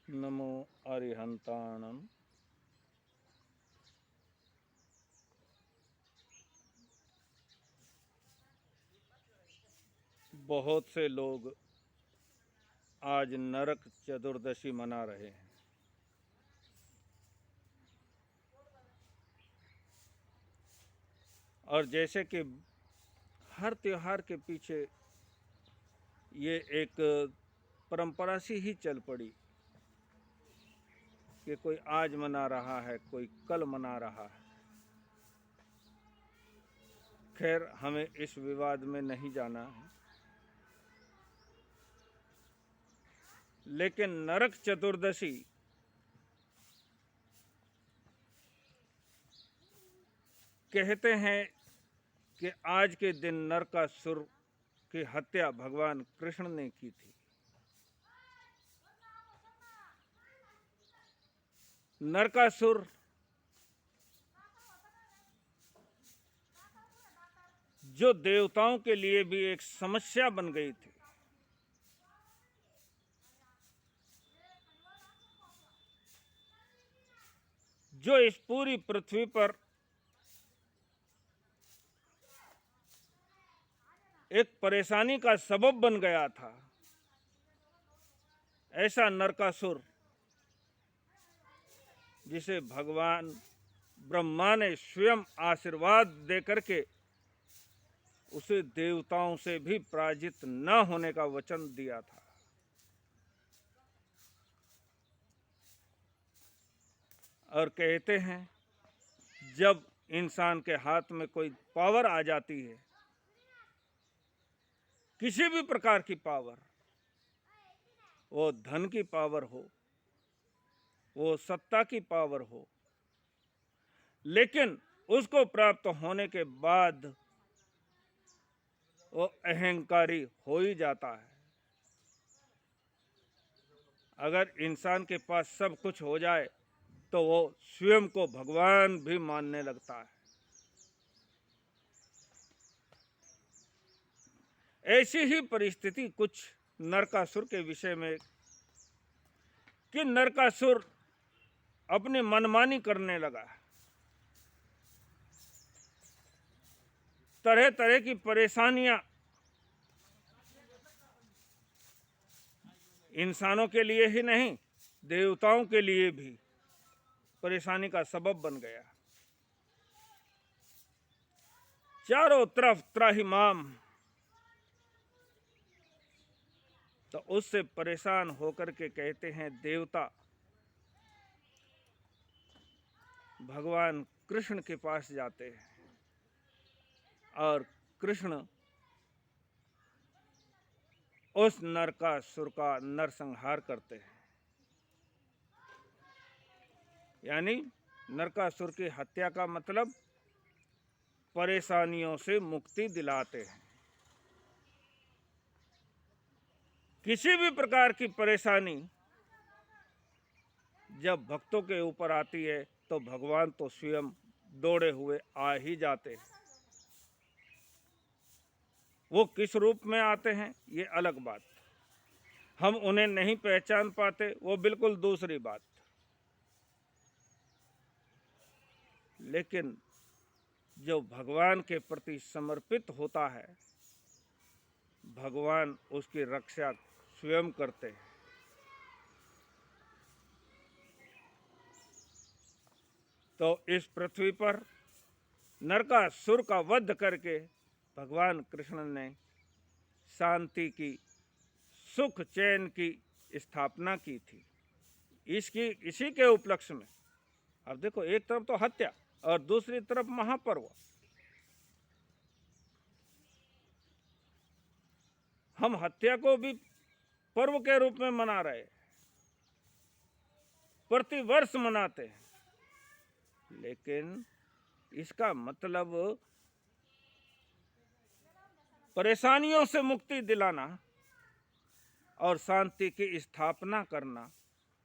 नमो अरिहंताणम। बहुत से लोग आज नरक चतुर्दशी मना रहे हैं। और जैसे कि हर त्योहार के पीछे ये एक परंपरा सी ही चल पड़ी कि कोई आज मना रहा है, कोई कल मना रहा है। खैर, हमें इस विवाद में नहीं जाना है, लेकिन नरक चतुर्दशी कहते हैं कि आज के दिन नरकासुर की हत्या भगवान कृष्ण ने की थी। नरकासुर जो देवताओं के लिए भी एक समस्या बन गई थी, जो इस पूरी पृथ्वी पर एक परेशानी का सबब बन गया था, ऐसा नरकासुर जिसे भगवान ब्रह्मा ने स्वयं आशीर्वाद देकर के उसे देवताओं से भी पराजित न होने का वचन दिया था। और कहते हैं जब इंसान के हाथ में कोई पावर आ जाती है, किसी भी प्रकार की पावर, वो धन की पावर हो, वो सत्ता की पावर हो, लेकिन उसको प्राप्त होने के बाद वो अहंकारी हो ही जाता है। अगर इंसान के पास सब कुछ हो जाए तो वो स्वयं को भगवान भी मानने लगता है। ऐसी ही परिस्थिति कुछ नरकासुर के विषय में कि नरकासुर अपनी मनमानी करने लगा, तरह तरह की परेशानियां इंसानों के लिए ही नहीं, देवताओं के लिए भी परेशानी का सबब बन गया। चारों तरफ त्राहिमाम। तो उससे परेशान होकर के कहते हैं देवता भगवान कृष्ण के पास जाते हैं और कृष्ण उस नरकासुर का नरसंहार करते हैं, यानी नरकासुर की हत्या का मतलब परेशानियों से मुक्ति दिलाते हैं। किसी भी प्रकार की परेशानी जब भक्तों के ऊपर आती है तो भगवान तो स्वयं दौड़े हुए आ ही जाते हैं। वो किस रूप में आते हैं ये अलग बात, हम उन्हें नहीं पहचान पाते, वो बिल्कुल दूसरी बात। लेकिन जो भगवान के प्रति समर्पित होता है, भगवान उसकी रक्षा स्वयं करते हैं। तो इस पृथ्वी पर नरकासुर का वध करके भगवान कृष्ण ने शांति की, सुख चैन की स्थापना की थी। इसी के उपलक्ष्य में अब देखो, एक तरफ तो हत्या और दूसरी तरफ महापर्व। हम हत्या को भी पर्व के रूप में मना रहे, प्रतिवर्ष मनाते हैं, लेकिन इसका मतलब परेशानियों से मुक्ति दिलाना और शांति की स्थापना करना,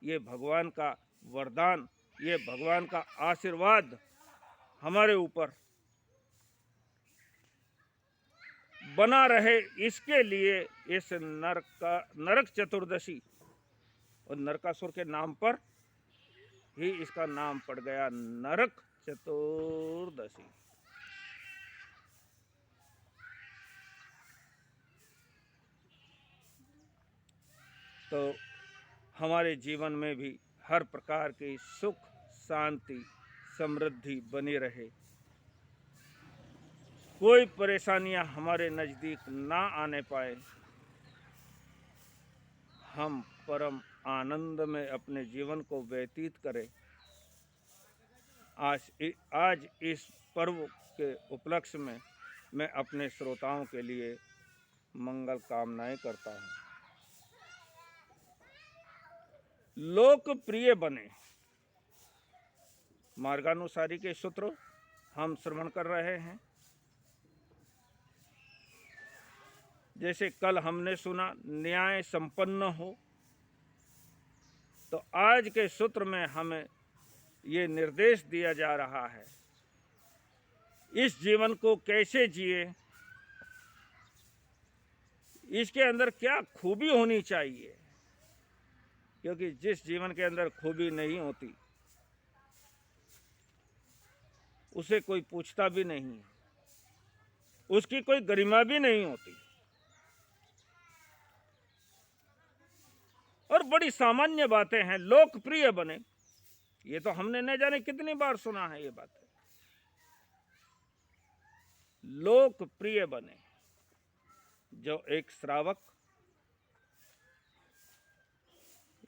ये भगवान का वरदान, ये भगवान का आशीर्वाद हमारे ऊपर बना रहे, इसके लिए इस नरक चतुर्दशी और नरकासुर के नाम पर ही इसका नाम पड़ गया नरक चतुर्दशी। तो हमारे जीवन में भी हर प्रकार की सुख शांति समृद्धि बनी रहे, कोई परेशानियां हमारे नज़दीक ना आने पाए, हम परम आनंद में अपने जीवन को व्यतीत करें। आज इस पर्व के उपलक्ष्य में मैं अपने श्रोताओं के लिए मंगल कामनाएं करता हूँ। लोकप्रिय बने, मार्गानुसारी के सूत्र हम श्रवण कर रहे हैं। जैसे कल हमने सुना न्याय संपन्न हो, तो आज के सूत्र में हमें ये निर्देश दिया जा रहा है इस जीवन को कैसे जिए, इसके अंदर क्या खूबी होनी चाहिए, क्योंकि जिस जीवन के अंदर खूबी नहीं होती उसे कोई पूछता भी नहीं है, उसकी कोई गरिमा भी नहीं होती। और बड़ी सामान्य बातें हैं, लोकप्रिय बने, ये तो हमने न जाने कितनी बार सुना है ये बात। लोकप्रिय बने, जो एक श्रावक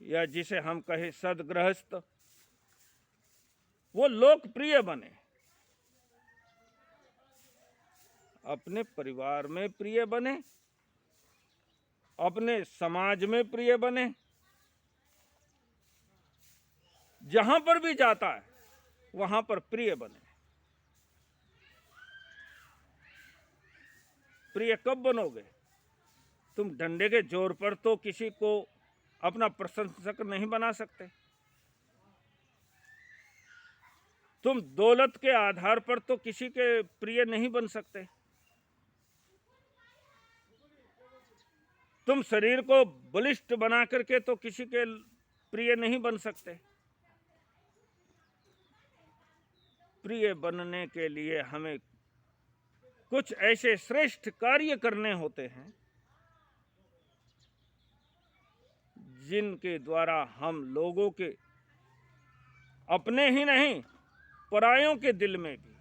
या जिसे हम कहें सदगृहस्थ, वो लोकप्रिय बने, अपने परिवार में प्रिय बने, अपने समाज में प्रिय बने, जहां पर भी जाता है वहां पर प्रिय बने। प्रिय कब बनोगे? तुम डंडे के जोर पर तो किसी को अपना प्रशंसक नहीं बना सकते, तुम दौलत के आधार पर तो किसी के प्रिय नहीं बन सकते, तुम शरीर को बलिष्ठ बना करके तो किसी के प्रिय नहीं बन सकते। प्रिय बनने के लिए हमें कुछ ऐसे श्रेष्ठ कार्य करने होते हैं जिनके द्वारा हम लोगों के, अपने ही नहीं परायों के दिल में भी,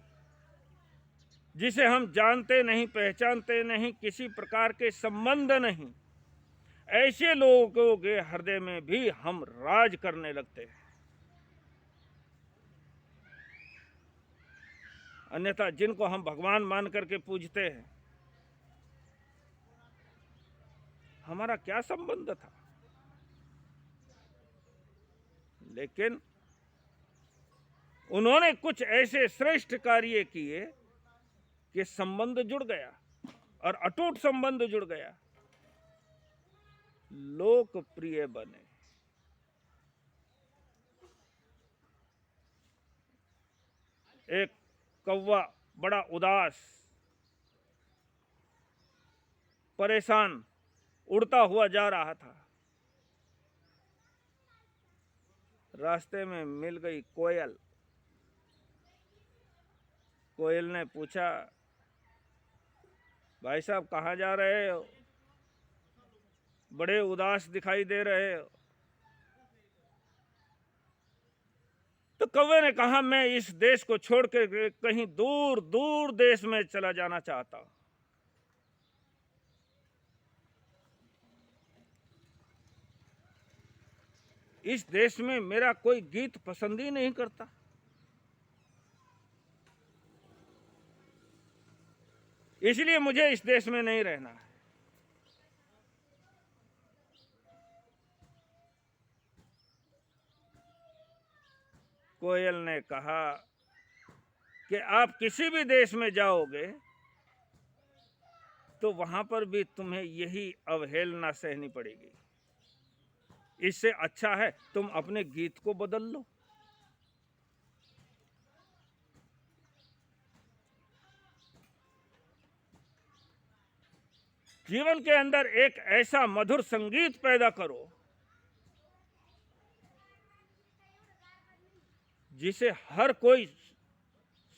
जिसे हम जानते नहीं पहचानते नहीं, किसी प्रकार के संबंध नहीं, ऐसे लोगों के हृदय में भी हम राज करने लगते हैं। अन्यथा जिनको हम भगवान मान करके पूजते हैं, हमारा क्या संबंध था? लेकिन उन्होंने कुछ ऐसे श्रेष्ठ कार्य किए कि संबंध जुड़ गया और अटूट संबंध जुड़ गया। लोकप्रिय बने। एक कौवा बड़ा उदास परेशान उड़ता हुआ जा रहा था, रास्ते में मिल गई कोयल। कोयल ने पूछा, भाई साहब कहाँ जा रहे हो, बड़े उदास दिखाई दे रहे हो। तो कौवे ने कहा, मैं इस देश को छोड़कर कहीं दूर दूर देश में चला जाना चाहता हूं। इस देश में मेरा कोई गीत पसंद ही नहीं करता, इसलिए मुझे इस देश में नहीं रहना है। कोयल ने कहा कि आप किसी भी देश में जाओगे तो वहां पर भी तुम्हें यही अवहेलना सहनी पड़ेगी। इससे अच्छा है तुम अपने गीत को बदल लो। जीवन के अंदर एक ऐसा मधुर संगीत पैदा करो जिसे हर कोई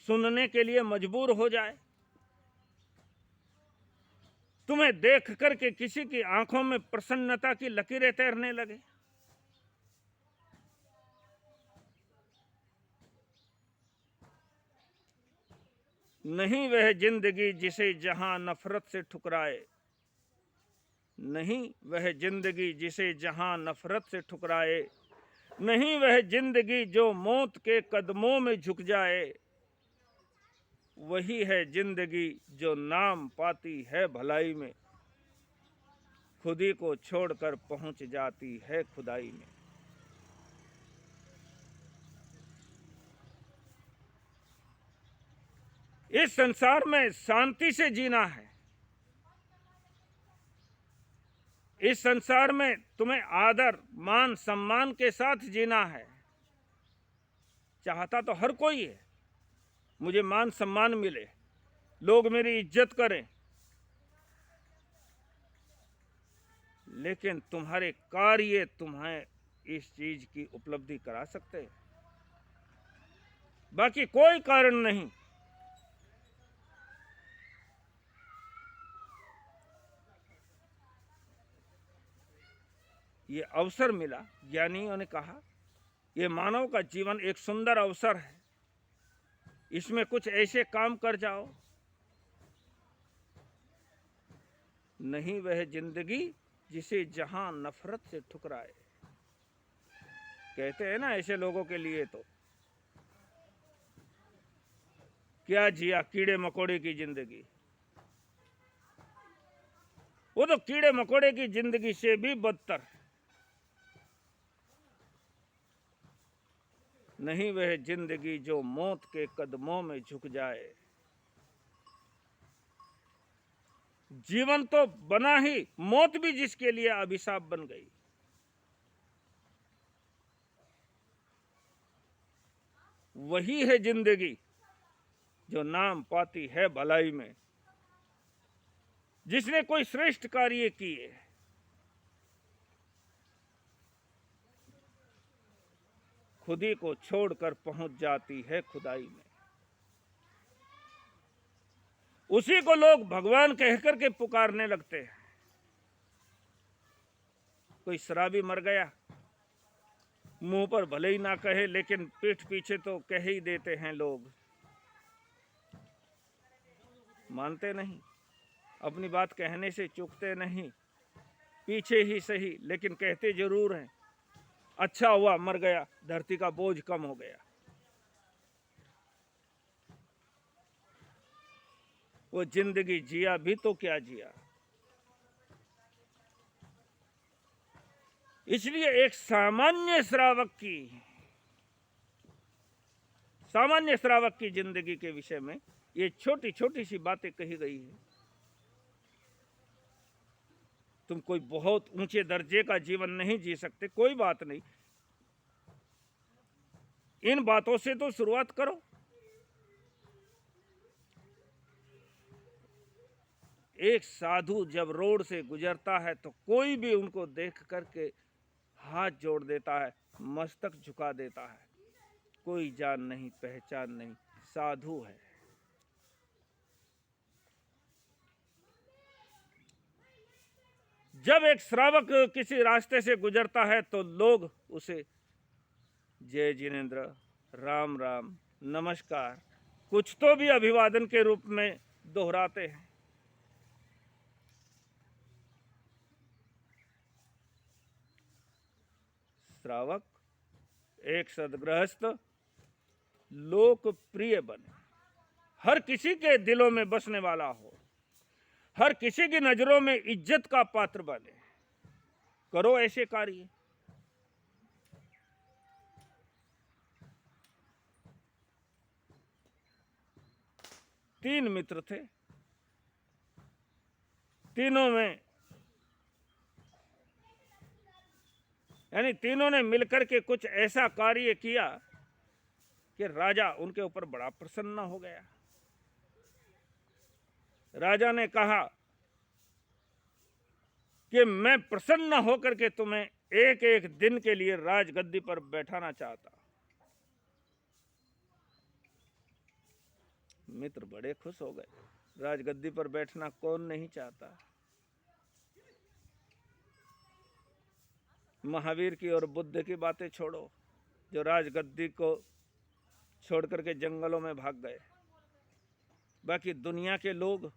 सुनने के लिए मजबूर हो जाए, तुम्हें देख करके किसी की आंखों में प्रसन्नता की लकीरें तैरने लगे। नहीं वह जिंदगी जिसे जहां नफरत से ठुकराए, नहीं वह जिंदगी जिसे जहां नफरत से ठुकराए, नहीं वह जिंदगी जो मौत के कदमों में झुक जाए, वही है जिंदगी जो नाम पाती है भलाई में, खुद ही को छोड़कर पहुंच जाती है खुदाई में। इस संसार में शांति से जीना है। इस संसार में तुम्हें आदर मान सम्मान के साथ जीना है। चाहता तो हर कोई है मुझे मान सम्मान मिले, लोग मेरी इज्जत करें, लेकिन तुम्हारे कार्य तुम्हें इस चीज की उपलब्धि करा सकते हैं, बाकी कोई कारण नहीं। ये अवसर मिला, ज्ञानियों ने कहा ये मानव का जीवन एक सुंदर अवसर है, इसमें कुछ ऐसे काम कर जाओ, नहीं वह जिंदगी जिसे जहां नफरत से ठुकराए। कहते हैं ना ऐसे लोगों के लिए तो क्या जिया कीड़े मकोड़े की जिंदगी, वो तो कीड़े मकोड़े की जिंदगी से भी बदतर है। नहीं वह जिंदगी जो मौत के कदमों में झुक जाए। जीवन तो बना ही, मौत भी जिसके लिए अभिशाप बन गई। वही है जिंदगी जो नाम पाती है भलाई में, जिसने कोई श्रेष्ठ कार्य किए, खुद ही को छोड़कर पहुंच जाती है खुदाई में। उसी को लोग भगवान कहकर के पुकारने लगते हैं। कोई शराबी मर गया, मुंह पर भले ही ना कहे लेकिन पीठ पीछे तो कह ही देते हैं लोग। मानते नहीं, अपनी बात कहने से चूकते नहीं, पीछे ही सही लेकिन कहते जरूर हैं। अच्छा हुआ मर गया, धरती का बोझ कम हो गया। वो जिंदगी जिया भी तो क्या जिया। इसलिए एक सामान्य श्रावक की जिंदगी के विषय में ये छोटी छोटी सी बातें कही गई है। तुम कोई बहुत ऊंचे दर्जे का जीवन नहीं जी सकते, कोई बात नहीं, इन बातों से तो शुरुआत करो। एक साधु जब रोड से गुजरता है तो कोई भी उनको देख करके हाथ जोड़ देता है, मस्तक झुका देता है, कोई जान नहीं पहचान नहीं, साधु है। जब एक श्रावक किसी रास्ते से गुजरता है तो लोग उसे जय जिनेन्द्र, राम राम, नमस्कार कुछ तो भी अभिवादन के रूप में दोहराते हैं। श्रावक एक सद्गृहस्थ लोकप्रिय बने, हर किसी के दिलों में बसने वाला हो, हर किसी की नजरों में इज्जत का पात्र बने। करो ऐसे कार्य। तीन मित्र थे, तीनों में यानी तीनों ने मिलकर के कुछ ऐसा कार्य किया कि राजा उनके ऊपर बड़ा प्रसन्न हो गया। राजा ने कहा कि मैं प्रसन्न होकर के तुम्हें एक एक दिन के लिए राजगद्दी पर बैठाना चाहता। मित्र बड़े खुश हो गए। राजगद्दी पर बैठना कौन नहीं चाहता। महावीर की और बुद्ध की बातें छोड़ो, जो राजगद्दी को छोड़ करके जंगलों में भाग गए। बाकी दुनिया के लोग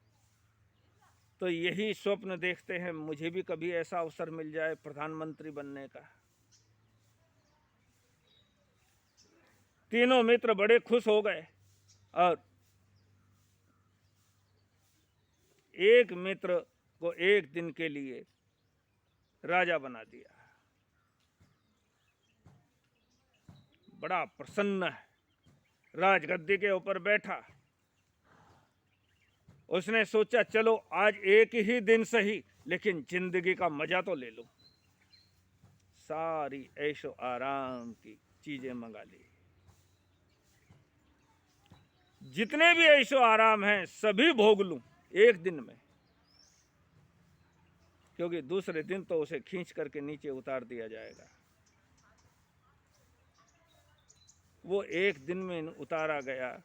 तो यही स्वप्न देखते हैं, मुझे भी कभी ऐसा अवसर मिल जाए प्रधानमंत्री बनने का। तीनों मित्र बड़े खुश हो गए और एक मित्र को एक दिन के लिए राजा बना दिया। बड़ा प्रसन्न है, राजगद्दी के ऊपर बैठा। उसने सोचा चलो आज एक ही दिन सही, लेकिन जिंदगी का मजा तो ले लूं। सारी ऐशो आराम की चीजें मंगा ली। जितने भी ऐशो आराम हैं सभी भोग लूं एक दिन में, क्योंकि दूसरे दिन तो उसे खींच करके नीचे उतार दिया जाएगा। वो एक दिन में उतारा गया,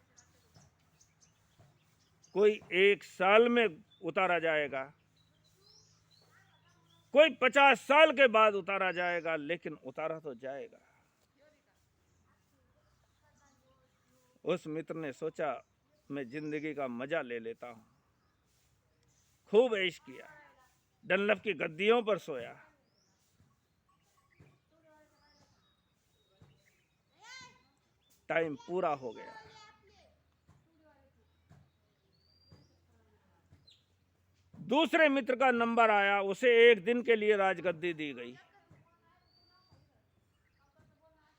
कोई 1 साल में उतारा जाएगा, कोई 50 साल के बाद उतारा जाएगा, लेकिन उतारा तो जाएगा। उस मित्र ने सोचा मैं जिंदगी का मजा ले लेता हूं। खूब ऐश किया, डनलप की गद्दियों पर सोया। टाइम पूरा हो गया। दूसरे मित्र का नंबर आया, उसे एक दिन के लिए राजगद्दी दी गई।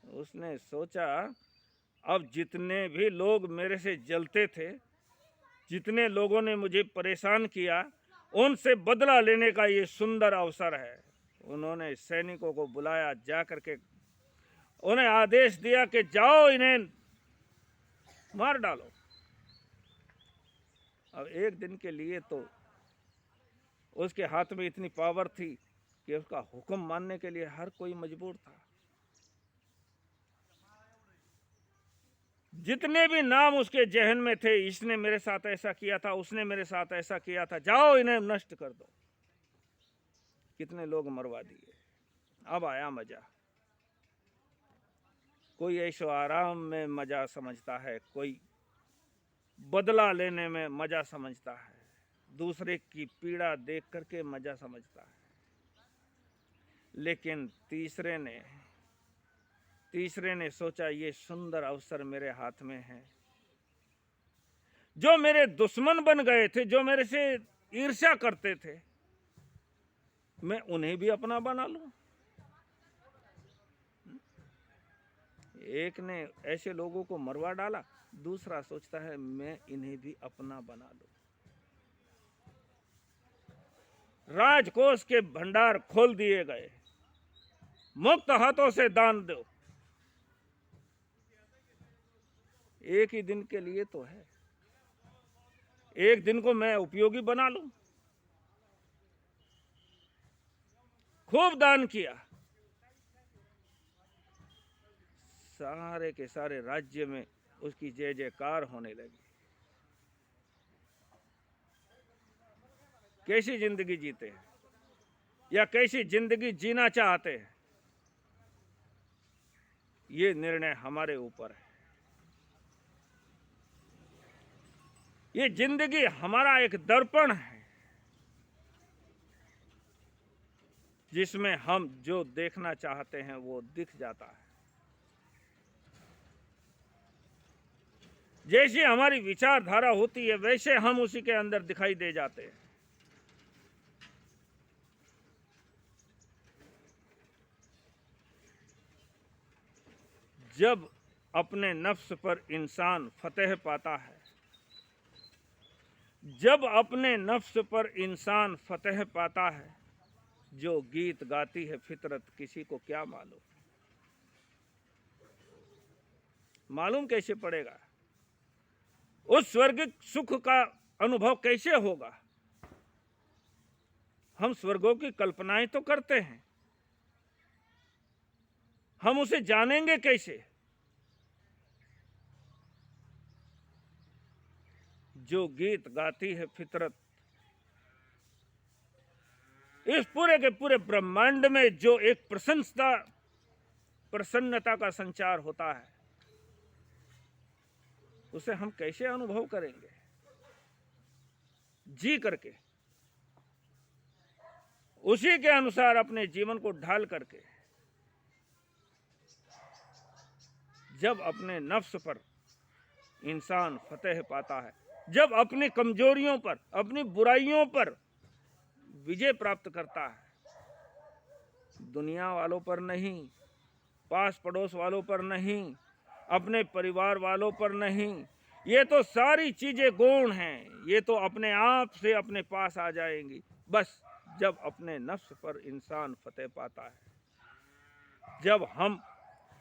उसने सोचा अब जितने भी लोग मेरे से जलते थे, जितने लोगों ने मुझे परेशान किया, उनसे बदला लेने का ये सुंदर अवसर है। उन्होंने सैनिकों को बुलाया, जा करके उन्हें आदेश दिया कि जाओ इन्हें मार डालो। अब एक दिन के लिए तो उसके हाथ में इतनी पावर थी कि उसका हुक्म मानने के लिए हर कोई मजबूर था। जितने भी नाम उसके जहन में थे, इसने मेरे साथ ऐसा किया था, उसने मेरे साथ ऐसा किया था, जाओ इन्हें नष्ट कर दो। कितने लोग मरवा दिए। अब आया मजा। कोई ऐशो आराम में मजा समझता है, कोई बदला लेने में मजा समझता है, दूसरे की पीड़ा देख करके मजा समझता है। लेकिन तीसरे ने सोचा ये सुंदर अवसर मेरे हाथ में है। जो मेरे दुश्मन बन गए थे, जो मेरे से ईर्ष्या करते थे, मैं उन्हें भी अपना बना लूं। एक ने ऐसे लोगों को मरवा डाला, दूसरा सोचता है मैं इन्हें भी अपना बना लूं। राजकोष के भंडार खोल दिए गए, मुक्त हाथों से दान दो। एक ही दिन के लिए तो है, एक दिन को मैं उपयोगी बना लूं। खूब दान किया, सारे के सारे राज्य में उसकी जय जयकार होने लगी। कैसी जिंदगी जीते हैं या कैसी जिंदगी जीना चाहते हैं, ये निर्णय हमारे ऊपर है। ये जिंदगी हमारा एक दर्पण है, जिसमें हम जो देखना चाहते हैं वो दिख जाता है। जैसी हमारी विचारधारा होती है, वैसे हम उसी के अंदर दिखाई दे जाते हैं। जब अपने नफ्स पर इंसान फतेह पाता है, जब अपने नफ्स पर इंसान फतेह पाता है, जो गीत गाती है फितरत, किसी को क्या मालूम। मालूम कैसे पड़ेगा, उस स्वर्गिक सुख का अनुभव कैसे होगा। हम स्वर्गों की कल्पनाएं तो करते हैं, हम उसे जानेंगे कैसे। जो गीत गाती है फितरत, इस पूरे के पूरे ब्रह्मांड में जो एक प्रसन्नता का संचार होता है, उसे हम कैसे अनुभव करेंगे? जी करके, उसी के अनुसार अपने जीवन को ढाल करके, जब अपने नफ्स पर इंसान फतेह पाता है, जब अपनी कमजोरियों पर, अपनी बुराइयों पर विजय प्राप्त करता है, दुनिया वालों पर नहीं, पास पड़ोस वालों पर नहीं, अपने परिवार वालों पर नहीं, ये तो सारी चीजें गौण हैं, ये तो अपने आप से अपने पास आ जाएंगी। बस जब अपने नफ्स पर इंसान फतेह पाता है, जब हम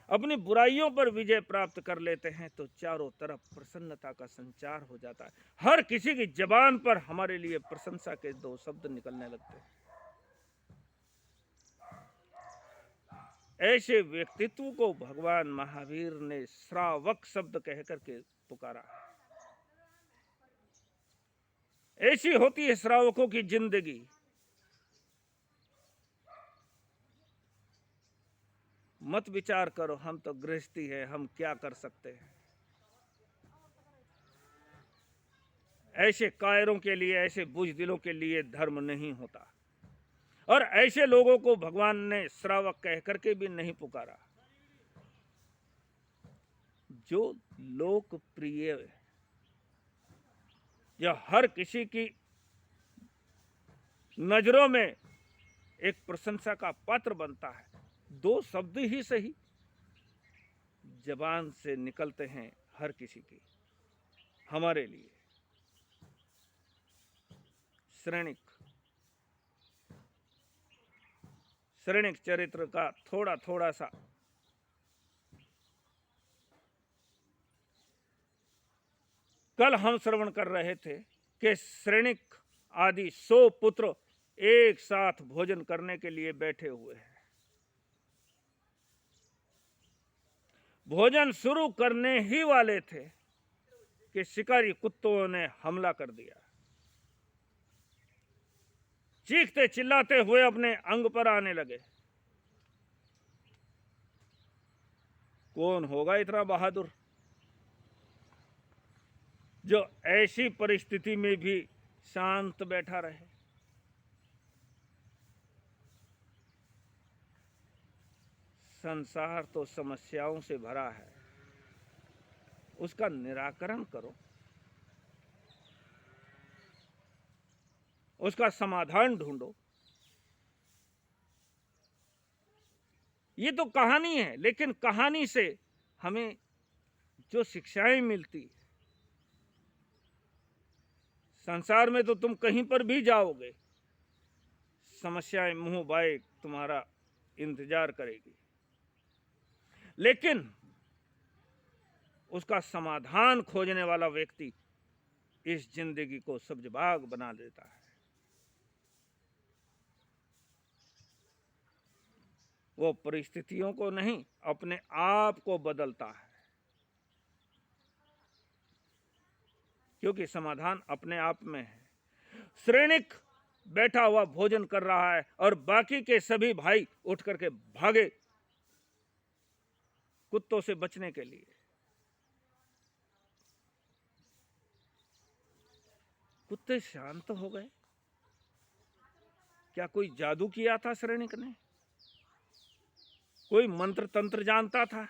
अपनी बुराइयों पर विजय प्राप्त कर लेते हैं, तो चारों तरफ प्रसन्नता का संचार हो जाता है। हर किसी की जबान पर हमारे लिए प्रशंसा के दो शब्द निकलने लगते हैं। ऐसे व्यक्तित्व को भगवान महावीर ने श्रावक शब्द कहकर के पुकारा। ऐसी होती है श्रावकों की जिंदगी। मत विचार करो हम तो गृहस्थी है, हम क्या कर सकते हैं। ऐसे कायरों के लिए, ऐसे बुजदिलों के लिए धर्म नहीं होता, और ऐसे लोगों को भगवान ने श्रावक कह करके भी नहीं पुकारा। जो लोकप्रिय, जो हर किसी की नजरों में एक प्रशंसा का पात्र बनता है, दो शब्द ही सही जबान से निकलते हैं हर किसी की हमारे लिए। श्रेणिक चरित्र का थोड़ा सा कल हम श्रवण कर रहे थे कि श्रेणिक आदि 100 पुत्र एक साथ भोजन करने के लिए बैठे हुए हैं। भोजन शुरू करने ही वाले थे कि शिकारी कुत्तों ने हमला कर दिया। चीखते चिल्लाते हुए अपने अंग पर आने लगे। कौन होगा इतना बहादुर जो ऐसी परिस्थिति में भी शांत बैठा रहे? संसार तो समस्याओं से भरा है, उसका निराकरण करो, उसका समाधान ढूंढो। ये तो कहानी है, लेकिन कहानी से हमें जो शिक्षाएं मिलती, संसार में तो तुम कहीं पर भी जाओगे, समस्याएं मुंह बाए तुम्हारा इंतजार करेगी, लेकिन उसका समाधान खोजने वाला व्यक्ति इस जिंदगी को सब्जबाग बना देता है। वो परिस्थितियों को नहीं, अपने आप को बदलता है, क्योंकि समाधान अपने आप में है। श्रेणिक बैठा हुआ भोजन कर रहा है और बाकी के सभी भाई उठ करके भागे कुत्तों से बचने के लिए। कुत्ते शांत हो गए। क्या कोई जादू किया था श्रेणिक ने? कोई मंत्र तंत्र जानता था?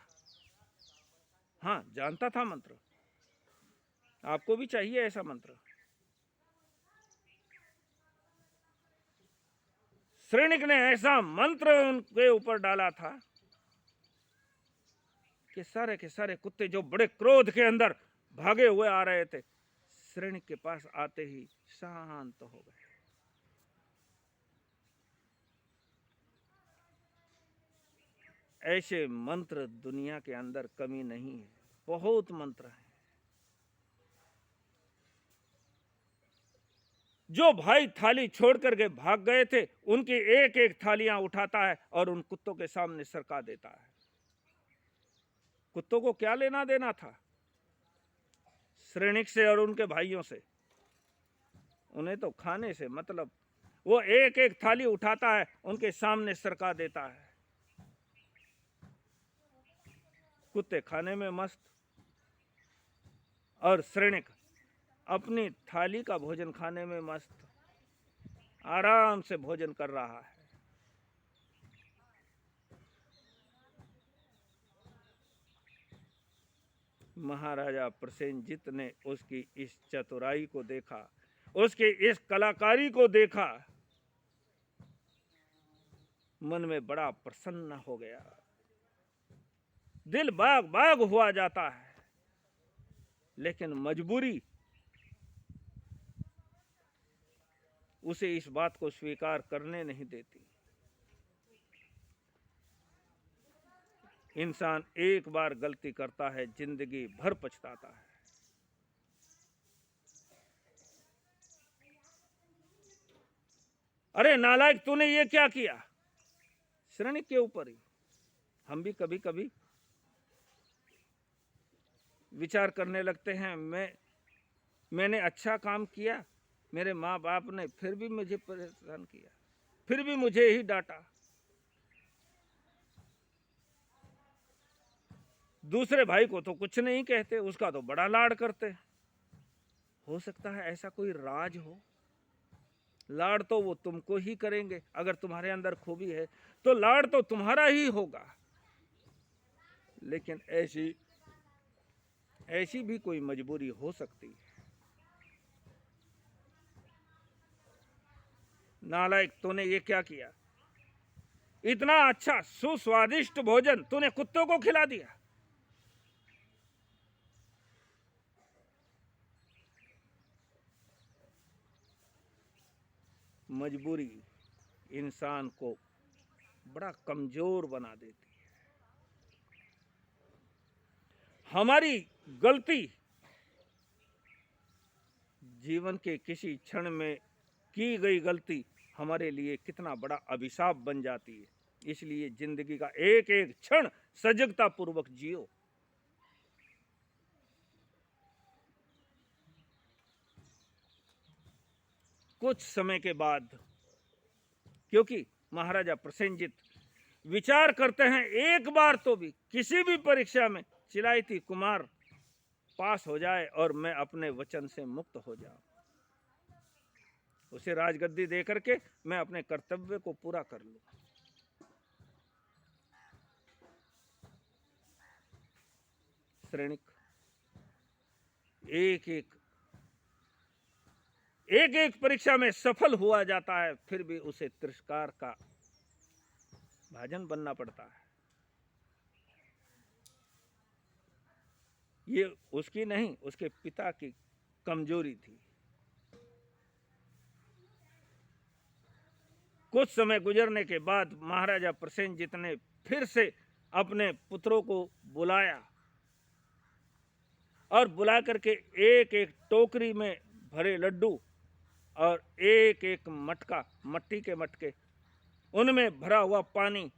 हाँ, जानता था मंत्र। आपको भी चाहिए ऐसा मंत्र। श्रेणिक ने ऐसा मंत्र उनके ऊपर डाला था कि सारे के सारे कुत्ते जो बड़े क्रोध के अंदर भागे हुए आ रहे थे, श्रेणिक के पास आते ही शांत हो गए। ऐसे मंत्र दुनिया के अंदर कमी नहीं है, बहुत मंत्र हैं। जो भाई थाली छोड़ करके भाग गए थे, उनकी एक एक थालियां उठाता है और उन कुत्तों के सामने सरका देता है। कुत्तों को क्या लेना देना था? श्रेणिक से और उनके भाइयों से, उन्हें तो खाने से मतलब, वो एक एक थाली उठाता है, उनके सामने सरका देता है। कुत्ते खाने में मस्त और श्रेणिक अपनी थाली का भोजन खाने में मस्त, आराम से भोजन कर रहा है। महाराजा प्रसेनजित ने उसकी इस चतुराई को देखा, उसकी इस कलाकारी को देखा, मन में बड़ा प्रसन्न हो गया, दिल बाग बाग हुआ जाता है। लेकिन मजबूरी उसे इस बात को स्वीकार करने नहीं देती। इंसान एक बार गलती करता है, जिंदगी भर पछताता है। अरे नालायक, तूने ये क्या किया? श्रेणिक के ऊपर ही हम भी कभी कभी विचार करने लगते हैं, मैंने अच्छा काम किया, मेरे माँ बाप ने फिर भी मुझे परेशान किया, फिर भी मुझे ही डांटा। दूसरे भाई को तो कुछ नहीं कहते, उसका तो बड़ा लाड करते। हो सकता है ऐसा कोई राज हो, लाड तो वो तुमको ही करेंगे। अगर तुम्हारे अंदर खूबी है तो लाड तो तुम्हारा ही होगा। लेकिन ऐसी भी कोई मजबूरी हो सकती है। नालायक, तूने ये क्या किया? इतना अच्छा सुस्वादिष्ट भोजन तूने कुत्तों को खिला दिया। मजबूरी इंसान को बड़ा कमजोर बना देती है। हमारी गलती जीवन के किसी क्षण में की गई गलती हमारे लिए कितना बड़ा अभिशाप बन जाती है। इसलिए जिंदगी का एक एक क्षण सजगता पूर्वक जियो। कुछ समय के बाद, क्योंकि महाराजा प्रसेनजित विचार करते हैं, एक बार तो भी किसी भी परीक्षा में चिलायती कुमार पास हो जाए और मैं अपने वचन से मुक्त हो जाऊं, उसे राजगद्दी दे करके मैं अपने कर्तव्य को पूरा कर लूं। श्रेणिक एक एक परीक्षा में सफल हुआ जाता है, फिर भी उसे तिरस्कार का भाजन बनना पड़ता है। ये उसकी नहीं, उसके पिता की कमजोरी थी। कुछ समय गुजरने के बाद महाराजा प्रसेनजित ने फिर से अपने पुत्रों को बुलाया और बुला करके एक एक टोकरी में भरे लड्डू और एक एक मटका, मट्टी के मटके, उनमें भरा हुआ पानी,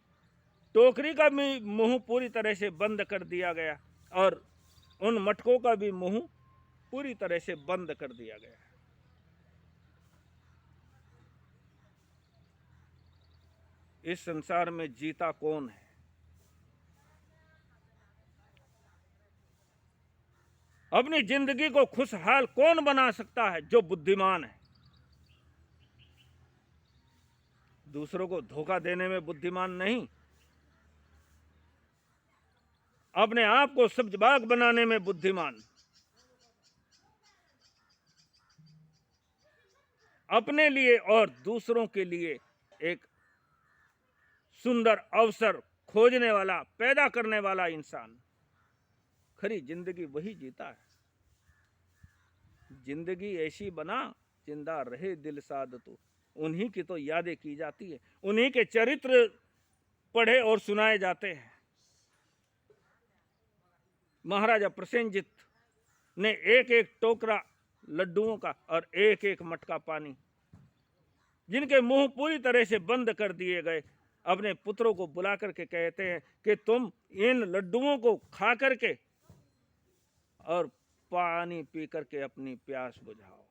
टोकरी का भी मुंह पूरी तरह से बंद कर दिया गया और उन मटकों का भी मुंह पूरी तरह से बंद कर दिया गया। इस संसार में जीता कौन है? अपनी जिंदगी को खुशहाल कौन बना सकता है? जो बुद्धिमान है। दूसरों को धोखा देने में बुद्धिमान नहीं, अपने आप को सब्जबाग बनाने में बुद्धिमान। अपने लिए और दूसरों के लिए एक सुंदर अवसर खोजने वाला, पैदा करने वाला इंसान खरी जिंदगी वही जीता है। जिंदगी ऐसी बना जिंदा रहे दिल साध तू, उन्हीं की तो यादें की जाती है, उन्हीं के चरित्र पढ़े और सुनाए जाते हैं। महाराजा प्रसेनजित ने एक एक टोकरा लड्डुओं का और एक एक मटका पानी, जिनके मुंह पूरी तरह से बंद कर दिए गए, अपने पुत्रों को बुला करके कहते हैं कि तुम इन लड्डुओं को खा करके और पानी पी करके अपनी प्यास बुझाओ,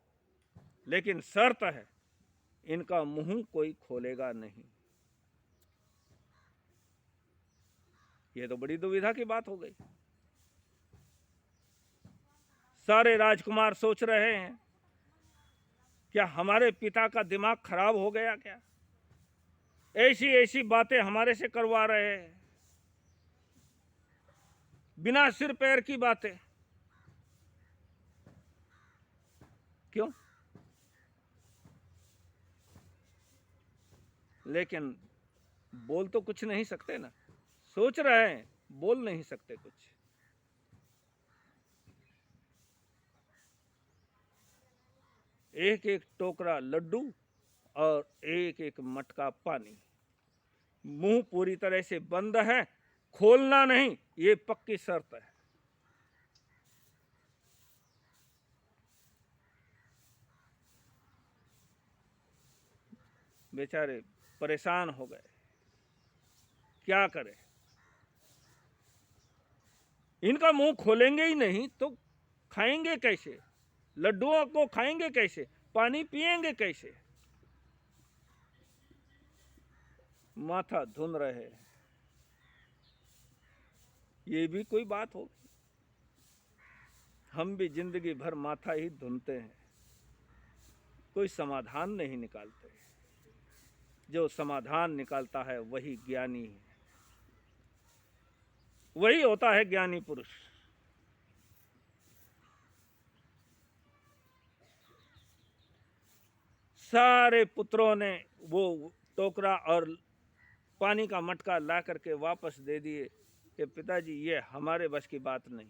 लेकिन शर्त है इनका मुंह कोई खोलेगा नहीं। ये तो बड़ी दुविधा की बात हो गई। सारे राजकुमार सोच रहे हैं क्या हमारे पिता का दिमाग खराब हो गया क्या, ऐसी ऐसी बातें हमारे से करवा रहे हैं, बिना सिर पैर की बातें। क्यों? लेकिन बोल तो कुछ नहीं सकते ना, सोच रहे हैं, बोल नहीं सकते कुछ। एक एक टोकरा लड्डू और एक एक मटका पानी, मुंह पूरी तरह से बंद है, खोलना नहीं, ये पक्की शर्त है। बेचारे परेशान हो गए, क्या करें। इनका मुंह खोलेंगे ही नहीं तो खाएंगे कैसे, लड्डुओं को खाएंगे कैसे, पानी पिएंगे कैसे। माथा धुन रहे, ये भी कोई बात हो। हम भी जिंदगी भर माथा ही धुनते हैं, कोई समाधान नहीं निकालते। जो समाधान निकालता है वही ज्ञानी है, वही होता है ज्ञानी पुरुष। सारे पुत्रों ने वो टोकरा और पानी का मटका ला करके वापस दे दिए कि पिताजी ये हमारे बस की बात नहीं।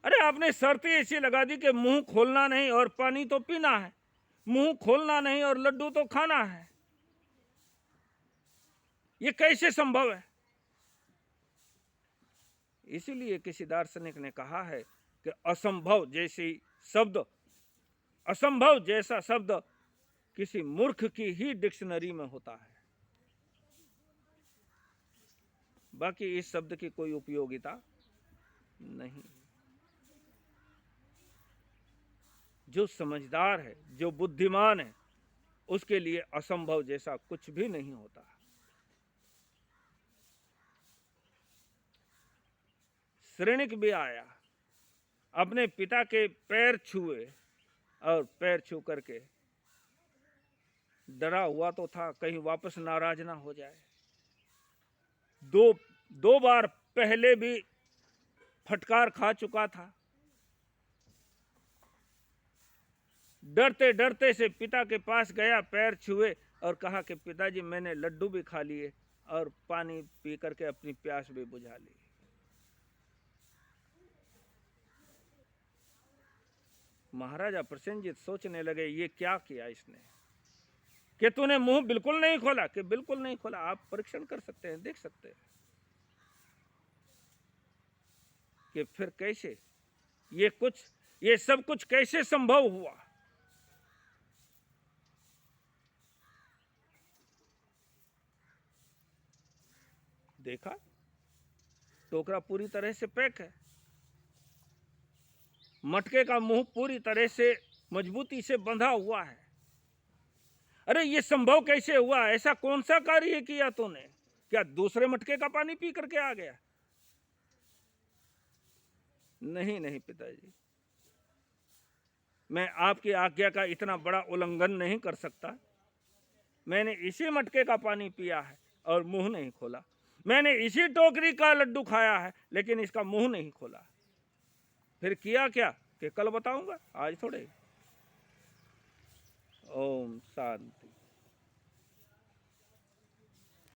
अरे आपने शर्त ऐसी लगा दी कि मुंह खोलना नहीं और पानी तो पीना है, मुंह खोलना नहीं और लड्डू तो खाना है, ये कैसे संभव है। इसीलिए किसी दार्शनिक ने कहा है कि असंभव जैसा शब्द किसी मूर्ख की ही डिक्शनरी में होता है, बाकी इस शब्द की कोई उपयोगिता नहीं। जो समझदार है, जो बुद्धिमान है, उसके लिए असंभव जैसा कुछ भी नहीं होता। श्रेणिक भी आया, अपने पिता के पैर छुए और पैर छू करके डरा हुआ तो था कहीं वापस नाराज ना हो जाए। दो बार पहले भी फटकार खा चुका था। डरते डरते से पिता के पास गया, पैर छुए और कहा कि पिताजी मैंने लड्डू भी खा लिए और पानी पी करके अपनी प्यास भी बुझा ली। महाराजा प्रसेनजीत सोचने लगे ये क्या किया इसने, कि तूने मुंह बिल्कुल नहीं खोला, कि बिल्कुल नहीं खोला। आप परीक्षण कर सकते हैं, देख सकते हैं कि फिर कैसे ये सब कुछ कैसे संभव हुआ। देखा, टोकरा पूरी तरह से पैक है, मटके का मुंह पूरी तरह से मजबूती से बंधा हुआ है। अरे ये संभव कैसे हुआ, ऐसा कौन सा कार्य किया तूने, क्या दूसरे मटके का पानी पी करके आ गया? नहीं नहीं पिताजी, मैं आपकी आज्ञा का इतना बड़ा उल्लंघन नहीं कर सकता। मैंने इसी मटके का पानी पिया है और मुंह नहीं खोला। मैंने इसी टोकरी का लड्डू खाया है लेकिन इसका मुंह नहीं खोला। फिर किया क्या कि कल बताऊंगा, आज थोड़े। ओम शांति।